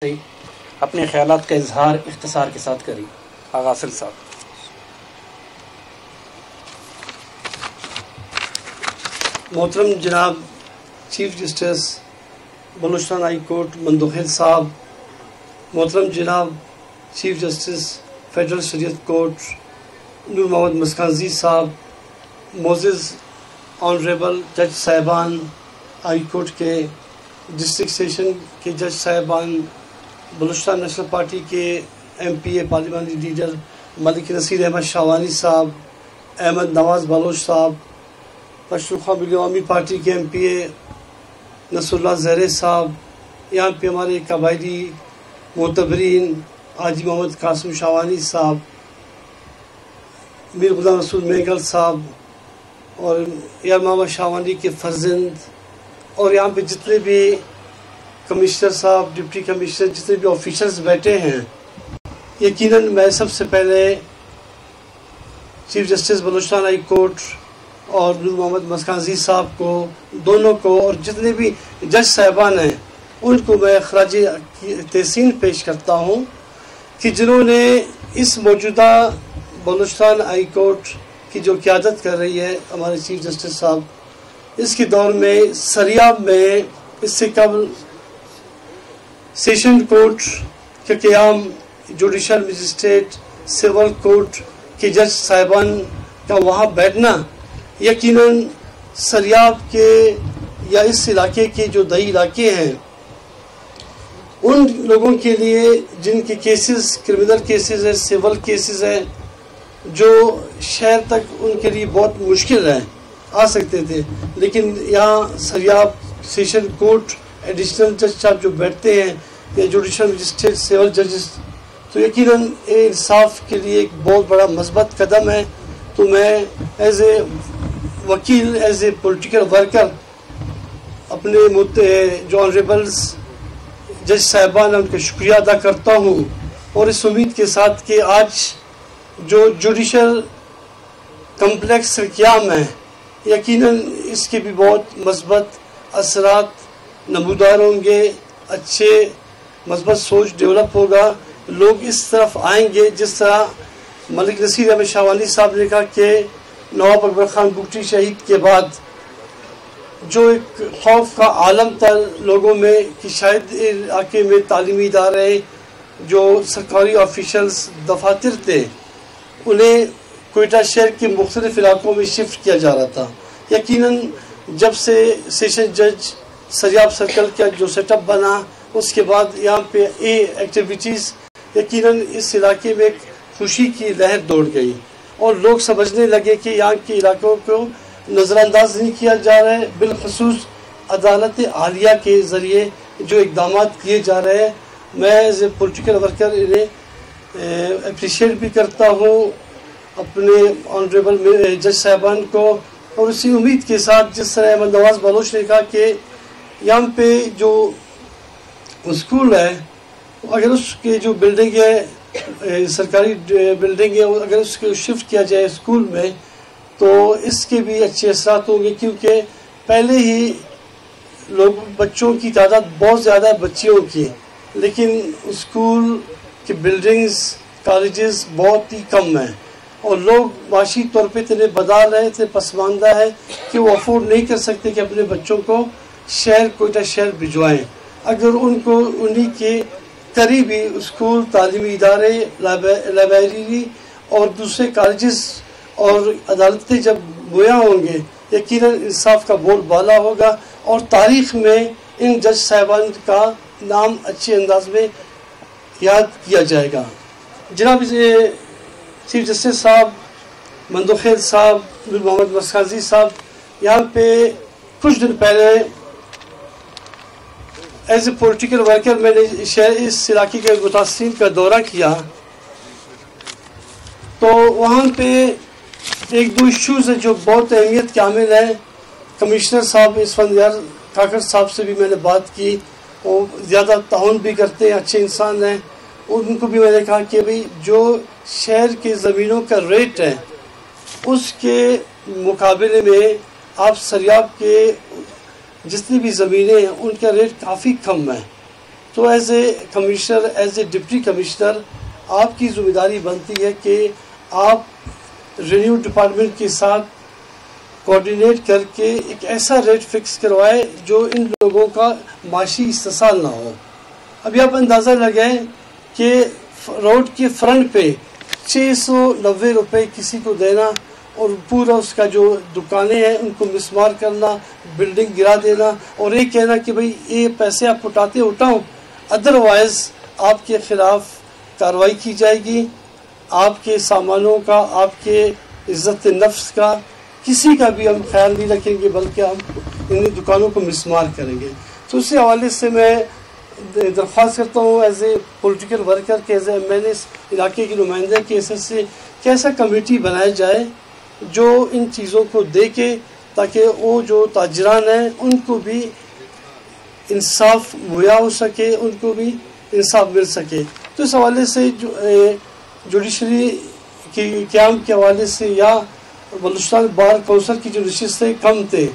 اپنے خیالات کا اظہار اختصار کے ساتھ کری غافل صاحب. محترم جناب chief justice Balochistan high court Mandokhel صاحب، محترم جناب چیف جسٹس فیڈرل شریعت کورٹ نور محمد مسکانزی صاحب، معزز آنریبل جج صاحبان ہائی کورٹ کے ڈسٹرکٹ سیشن کے جج صاحبان، بلوچستان نیشنل پارٹی کے ایم پی اے پارلیمانی لیڈر ملک نصیر احمد شاہوانی صاحب، احمد نواز بلوچ صاحب، پشتونخوا ملی عوامی پارٹی کے ایم پی اے نصر اللہ زہرے صاحب، یہاں پہ ہمارے قبائلی معتبرین حاجی محمد قاسم شاہوانی صاحب، میر غلام رسول مینگل صاحب اور یار محمد شاہوانی کے فرزند، اور یہاں پہ جتنے بھی کمشنر صاحب، ڈپٹی کمشنر، جتنے بھی آفیشلز بیٹھے ہیں، یقیناً میں سب سے پہلے chief justice Balochistan high court اور نور محمد مسکانزی صاحب کو، دونوں کو، اور جتنے بھی جج صاحبان ہیں ان کو میں خراج تحسین پیش کرتا ہوں کہ جنہوں نے اس موجودہ بلوچستان ہائی کورٹ کی جو قیادت کر رہی ہے ہمارے چیف جسٹس صاحب، اس کے دور میں سریاب میں اس سے قبل سیشن کورٹ کا قیام، جوڈیشل مجسٹریٹ، سول کورٹ کے جج صاحبان کا وہاں بیٹھنا، یقیناً سریاب کے یا اس علاقے کے جو دیہی علاقے ہیں ان لوگوں کے لیے جن کے کیسز کرمنل کیسز ہیں، سول کیسز ہیں، جو شہر تک ان کے لیے بہت مشکل ہے آ سکتے تھے، لیکن یہاں سریاب سیشن کورٹ ایڈیشنل جج صاحب جو بیٹھتے ہیں یا جوڈیشل مجسٹریٹ سول ججز، تو یقیناً انصاف کے لیے ایک بہت بڑا مثبت قدم ہے. تو میں ایز اے وکیل، ایز اے پولیٹیکل ورکر اپنے جو آنریبلز جج صاحبان ان کا شکریہ ادا کرتا ہوں، اور اس امید کے ساتھ کہ آج جو جوڈیشل کمپلیکس قیام ہے، یقیناً اس کے بھی بہت مثبت اثرات نمودار ہوں گے، اچھے مثبت سوچ ڈیولپ ہوگا، لوگ اس طرف آئیں گے. جس طرح ملک نصیر احمد شاہوانی صاحب نے کہا کہ نواب اکبر خان بگٹی شہید کے بعد جو ایک خوف کا عالم تھا لوگوں میں کہ شاید علاقے میں تعلیمی ادارے، جو سرکاری آفیشلز، دفاتر تھے، انہیں کوئٹہ شہر کے مختلف علاقوں میں شفٹ کیا جا رہا تھا. یقیناً جب سے سیشن جج سریاب سرکل کا جو سیٹ اپ بنا، اس کے بعد یہاں پہ ایکٹیویٹیز، یقیناً اس علاقے میں ایک خوشی کی لہر دوڑ گئی، اور لوگ سمجھنے لگے کہ یہاں کے علاقوں کو نظر انداز نہیں کیا جا رہا ہے. بالخصوص عدالت عالیہ کے ذریعے جو اقدامات کیے جا رہے ہیں، میں ایز اے پولیٹیکل ورکر انہیں اپریشیٹ بھی کرتا ہوں، اپنے آنریبل جج صاحبان کو، اور اسی امید کے ساتھ جس طرح احمد نواز بلوچ نے کہا کہ یہاں پہ جو اسکول ہے، اگر اس کے جو بلڈنگ ہے، سرکاری بلڈنگ ہے، اگر اس کو شفٹ کیا جائے اسکول میں تو اس کے بھی اچھے اثرات ہوں گے، کیونکہ پہلے ہی بچوں کی تعداد بہت زیادہ ہے، بچیوں کی، لیکن اسکول کے بلڈنگز، کالجز بہت ہی کم ہیں، اور لوگ معاشی طور پہ اتنے بدار ہیں، اتنے پسماندہ ہیں کہ وہ افورڈ نہیں کر سکتے کہ اپنے بچوں کو کوئٹہ شہر بھجوائیں. اگر ان کو انہی کے قریبی اسکول، تعلیمی ادارے، لائبریری اور دوسرے کالجز اور عدالتیں جب گویا ہوں گے، یقیناً انصاف کا بول بالا ہوگا، اور تاریخ میں ان جج صاحبان کا نام اچھے انداز میں یاد کیا جائے گا. جناب چیف جسٹس صاحب، مندوخیل صاحب، نور محمد مسکانزی صاحب، یہاں پہ کچھ دن پہلے ایز اے پولیٹیکل ورکر میں نے اس علاقے کے متاثرین کا دورہ کیا، تو وہاں پہ ایک دو ایشوز ہیں جو بہت اہمیت کے حامل ہیں. کمشنر صاحب اسفندیار کاکڑ صاحب سے بھی میں نے بات کی، وہ زیادہ تعاون بھی کرتے ہیں، اچھے انسان ہیں. ان کو بھی میں نے کہا کہ بھئی جو شہر کے زمینوں کا ریٹ ہے اس کے مقابلے میں آپ سریاب کے جتنی بھی زمینیں ہیں ان کا ریٹ کافی کم ہے، تو as a commissioner, as a deputy commissioner آپ کی ذمہ داری بنتی ہے کہ آپ ریونیو ڈپارٹمنٹ کے ساتھ کوآرڈینیٹ کر کے ایک ایسا ریٹ فکس کروائے جو ان لوگوں کا معاشی استحصال نہ ہو. ابھی آپ اندازہ لگائیں کہ روڈ کے فرنٹ پہ 690 روپے کسی کو دینا اور پورا اس کا جو دکانیں ہیں ان کو مسمار کرنا، بلڈنگ گرا دینا اور یہ کہنا کہ بھئی یہ پیسے آپ اٹھاؤ، ادروائز آپ کے خلاف کارروائی کی جائے گی. آپ کے سامانوں کا، آپ کے عزت نفس کا کسی کا بھی ہم خیال نہیں رکھیں گے، بلکہ ہم ان دکانوں کو مسمار کریں گے. تو اسی حوالے سے میں درخواست کرتا ہوں ایز اے پولیٹیکل ورکر کہ ایز اے ایم این اے علاقے کے نمائندے کی حیثیت سے کیسا کمیٹی بنایا جائے جو ان چیزوں کو دیکھے تاکہ وہ جو تاجران ہیں ان کو بھی انصاف مہیا ہو سکے، ان کو بھی انصاف مل سکے. تو اس حوالے سے جوڈیشری کے قیام کے حوالے سے یا بلوچستان بار کونسل کی جو نشستیں کم تھے،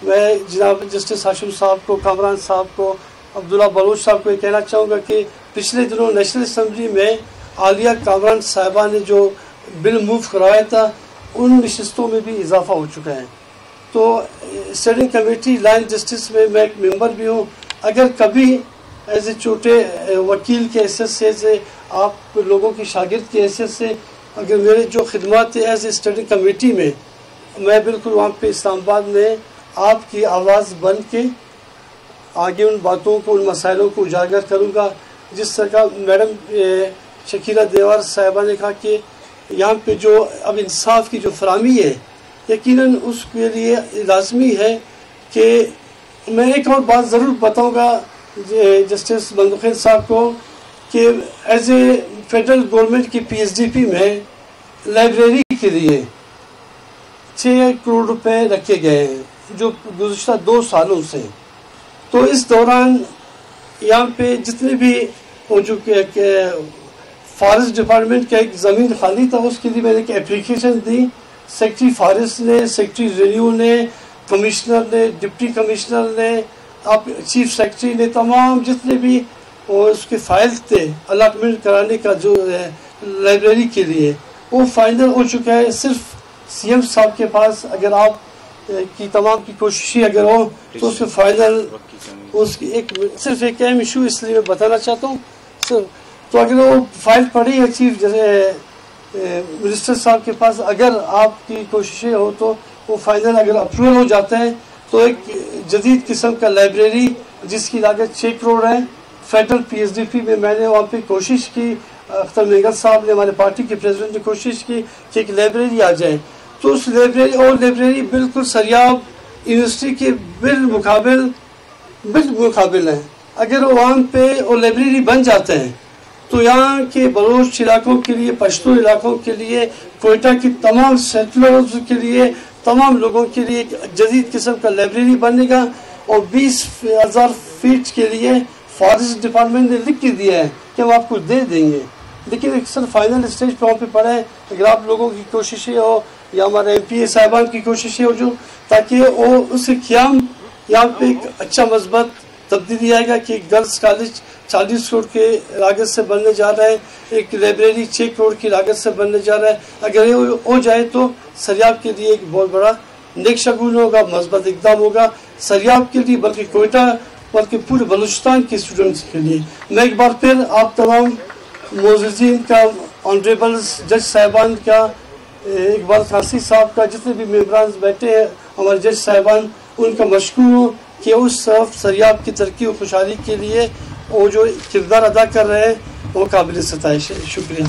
میں جناب جسٹس ہاشم صاحب کو، کامران صاحب کو، عبداللہ بلوچ صاحب کو یہ کہنا چاہوں گا کہ پچھلے دنوں نیشنل اسمبلی میں عالیہ کامران صاحبہ نے جو بل موو کروایا تھا ان نشستوں میں بھی اضافہ ہو چکا ہے. تو اسٹینڈنگ کمیٹی لائن جسٹس میں ایک ممبر بھی ہوں. اگر کبھی ایز اے چھوٹے وکیل کے حیثیت سے، ایز اے آپ لوگوں کی شاگرد کی حیثیت سے اگر میرے جو خدمات تھے ایز اے اسٹینڈنگ کمیٹی میں، میں بالکل وہاں پہ اسلام آباد میں آپ کی آواز بن کے آگے ان باتوں کو، ان مسائلوں کو اجاگر کروں گا. جس طرح میڈم شکیلہ دیوار صاحبہ نے کہا کہ یہاں پہ جو اب انصاف کی جو فراہمی ہے، یقیناً اس کے لیے لازمی ہے کہ میں ایک اور بات ضرور بتاؤں گا جسٹس بندوخیل صاحب کو کہ ایز اے فیڈرل گورنمنٹ کی پی ایس ڈی پی میں لائبریری کے لیے 6 کروڑ روپے رکھے گئے ہیں جو گزشتہ 2 سالوں سے. تو اس دوران یہاں پہ جتنے بھی ہو چکے کہ فارسٹ ڈپارٹمنٹ کا ایک زمین خالی تھا، اس کے لیے میں نے ایک اپلیکیشن دی. سیکٹری فارسٹ نے، سیکٹری ریونیو نے، کمشنر نے، ڈپٹی کمشنر نے، چیف سیکرٹری نے، تمام جتنے بھی اس کے فائل تھے الاٹمنٹ کرانے کا جو لائبریری کے لیے، وہ فائنل ہو چکا ہے. صرف سی ایم صاحب کے پاس اگر آپ کی تمام کی کوششیں اگر ہو تو اس کے فائنل اس کی صرف ایک اہم ایشو اس لیے میں بتانا چاہتا ہوں. تو اگر وہ فائل پڑی ہے چیف منسٹر صاحب کے پاس، اگر آپ کی کوششیں ہو تو وہ فائنل اگر اپروول ہو جاتا ہے تو ایک جدید قسم کا لائبریری جس کی لاگت 6 کروڑ ہے، federal P S D P میں میں نے وہاں پہ کوشش کی، اختر میگل صاحب نے، ہمارے پارٹی کے پریزیڈنٹ نے کوشش کی کہ ایک لائبریری آ جائے. تو اس لائبریری بالکل سریاب یونیورسٹی کے بالمقابل ہے. اگر وہاں پہ وہ لائبریری بن جاتے ہیں تو یہاں کے بلوچ علاقوں کے لیے، پشتو علاقوں کے لیے، کوئٹہ کی تمام سیٹلرز کے لیے، تمام لوگوں کے لیے ایک جدید قسم کا لائبریری بنے گا. اور 20,000 فیٹ کے لیے فارسٹ ڈپارٹمنٹ نے لکھ کے دیا ہے کہ ہم آپ کو دے دیں گے، لیکن اکثر فائنل اسٹیج پہ وہاں پہ پڑے. اگر آپ لوگوں کی کوششیں ہو یا ہمارے ایم پی اے صاحبان کی کوششیں ہو جو تاکہ وہ اس کے قیام یہاں پہ ایک اچھا مثبت تبدیلی آئے گا کہ گرلز کالج 40 کروڑ کے لاگت سے بننے جا رہا ہے، ایک لائبریری 6 کروڑ کی لاگت سے بننے جا رہا ہے. اگر یہ ہو جائے تو سریاب کے لیے ایک بہت بڑا نیک شگون ہوگا، مثبت اقدام ہوگا سریاب کے لیے، بلکہ کوئٹہ بلکہ پورے بلوچستان کے اسٹوڈنٹس کے لیے. میں ایک بار پھر آپ تمام معززین کا، آنریبل جج صاحبان کا، اقبال قاسی صاحب کا، جتنے بھی ممبران بیٹھے ہیں ہمارے جج صاحبان، ان کا مشکور ہوں کہ اس طرف سریاب کی ترقی و خوشحالی کے لیے وہ جو کردار ادا کر رہے ہیں وہ قابل ستائش ہے. شکریہ.